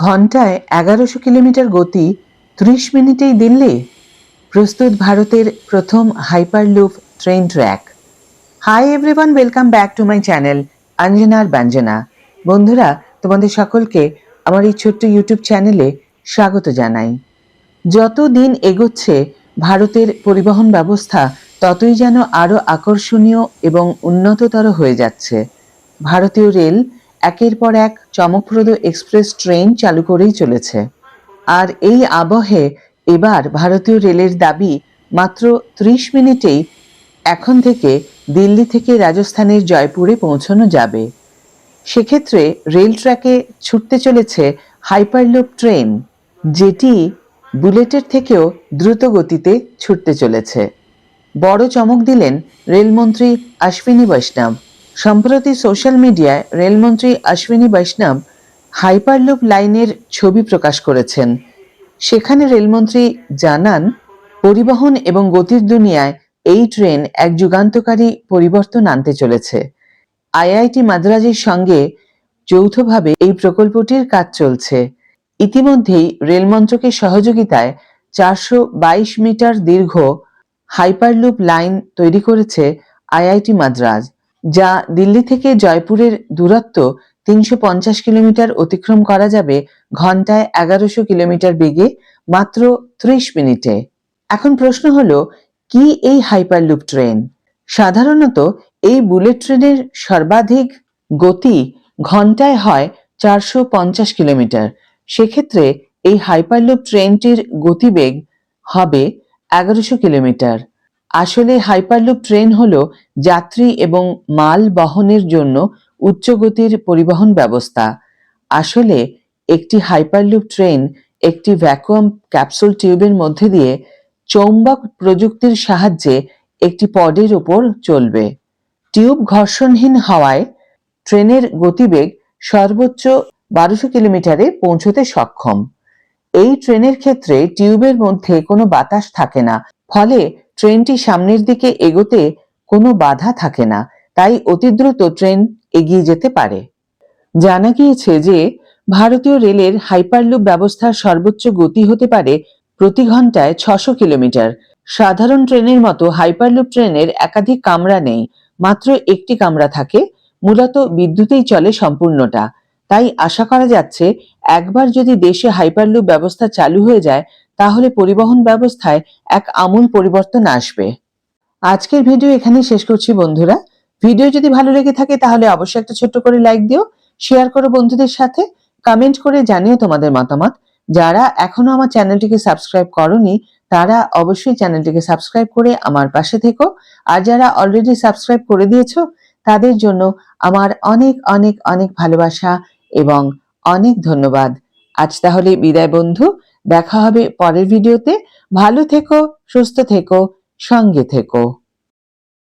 ঘন্টায় ১১০০ কিলোমিটার গতি ৩০ মিনিটেই দিল্লি। প্রস্তুত ভারতের প্রথম hyperloop train track. Hi everyone, welcome back to my channel অঞ্জনার ব্যঞ্জনা। বন্ধুরা, তোমাদের সকলকে আমার এই ছোট্ট ইউটিউব চ্যানেলে স্বাগত জানাই। যত দিন এগোচ্ছে ভারতের পরিবহন ব্যবস্থা ততই যেন আরও আকর্ষণীয় এবং উন্নততর হয়ে যাচ্ছে। ভারতীয় রেল একের পর এক চমকপ্রদ এক্সপ্রেস ট্রেন চালু করেই চলেছে। আর এই আবহে এবার ভারতীয় রেলের দাবি মাত্র ৩০ মিনিটেই এখন থেকে দিল্লি থেকে রাজস্থানের জয়পুরে পৌঁছানো যাবে। সেক্ষেত্রে রেল ট্র্যাকে ছুটতে চলেছে হাইপারলুপ ট্রেন, যেটি বুলেটের থেকেও দ্রুত গতিতে ছুটতে চলেছে। বড় চমক দিলেন রেলমন্ত্রী অশ্বিনী বৈষ্ণব। সম্প্রতি সোশ্যাল মিডিয়ায় রেলমন্ত্রী অশ্বিনী বৈষ্ণব হাইপারলুপ লাইনের ছবি প্রকাশ করেছেন। সেখানে রেলমন্ত্রী জানান, পরিবহন এবং গতির দুনিয়ায় এই ট্রেন এক যুগান্তকারী পরিবর্তন আনতে চলেছে। আইআইটি মাদ্রাজের সঙ্গে যৌথভাবে এই প্রকল্পটির কাজ চলছে। ইতিমধ্যেই রেল মন্ত্রকের সহযোগিতায় ৪২২ মিটার দীর্ঘ হাইপারলুপ লাইন তৈরি করেছে আইআইটি মাদ্রাজ, যা দিল্লি থেকে জয়পুরের দূরত্ব ৩৫০ কিলোমিটার অতিক্রম করা যাবে ঘন্টায় ১১০০ কিলোমিটার বেগে মাত্র ৩০ মিনিটে। এখন প্রশ্ন হলো, কি এই হাইপারলুপ ট্রেন? সাধারণত এই বুলেট ট্রেনের সর্বাধিক গতি ঘন্টায় হয় ৪৫০ কিলোমিটার। সেক্ষেত্রে এই হাইপারলুপ ট্রেনটির গতিবেগ হবে ১১০০ কিলোমিটার। আসলে হাইপারলুপ ট্রেন হলো যাত্রী এবং মাল বহনের জন্য উচ্চ গতির পরিবহন ব্যবস্থা। আসলে একটি হাইপারলুপ ট্রেন একটি ভ্যাকুয়াম ক্যাপসুল টিউবের মধ্যে দিয়ে চৌম্বক প্রযুক্তির সাহায্যে একটি পডের উপর চলবে। টিউব ঘর্ষণহীন হওয়ায় ট্রেনের গতিবেগ সর্বোচ্চ ১২০০ কিলোমিটারে পৌঁছতে সক্ষম। এই ট্রেনের ক্ষেত্রে টিউবের মধ্যে কোনো বাতাস থাকে না, ফলে ট্রেনটি সামনের দিকে এগোতে কোনো বাধা থাকে না, তাই অতি দ্রুত ট্রেন এগিয়ে যেতে পারে। জানা গিয়েছে যে ভারতীয় রেলের হাইপারলুপ ব্যবস্থার সর্বোচ্চ গতি হতে পারে প্রতি ঘন্টায় ৬০০ কিলোমিটার। সাধারণ ট্রেনের মতো হাইপারলুপ ট্রেনের একাধিক কামরা নেই, মাত্র একটি কামরা থাকে। মূলত বিদ্যুতেই চলে সম্পূর্ণটা। তাই আশা করা যাচ্ছে একবার যদি দেশে হাইপারলুপ ব্যবস্থা চালু হয়ে যায়, তাহলে পরিবহন ব্যবস্থায় এক আমূল পরিবর্তন আসবে। আজকের ভিডিও এখানেই শেষ করছি বন্ধুরা। ভিডিও যদি ভালো লেগে থাকে তাহলে অবশ্যই একটা ছোট্ট করে লাইক দিও, শেয়ার করো বন্ধুদের সাথে, কমেন্ট করে জানিও তোমাদের মতামত। যারা এখনো আমার চ্যানেলটিকে সাবস্ক্রাইব করোনি তারা অবশ্যই চ্যানেলটিকে সাবস্ক্রাইব করে আমার পাশে থেকো। আর যারা অলরেডি সাবস্ক্রাইব করে দিয়েছো তাদের জন্য আমার অনেক অনেক অনেক ভালোবাসা এবং অনেক ধন্যবাদ। আজ তাহলে বিদায় বন্ধু, দেখা হবে পরের ভিডিওতে। ভালো থেকো, সুস্থ থেকো, সঙ্গে থেকো।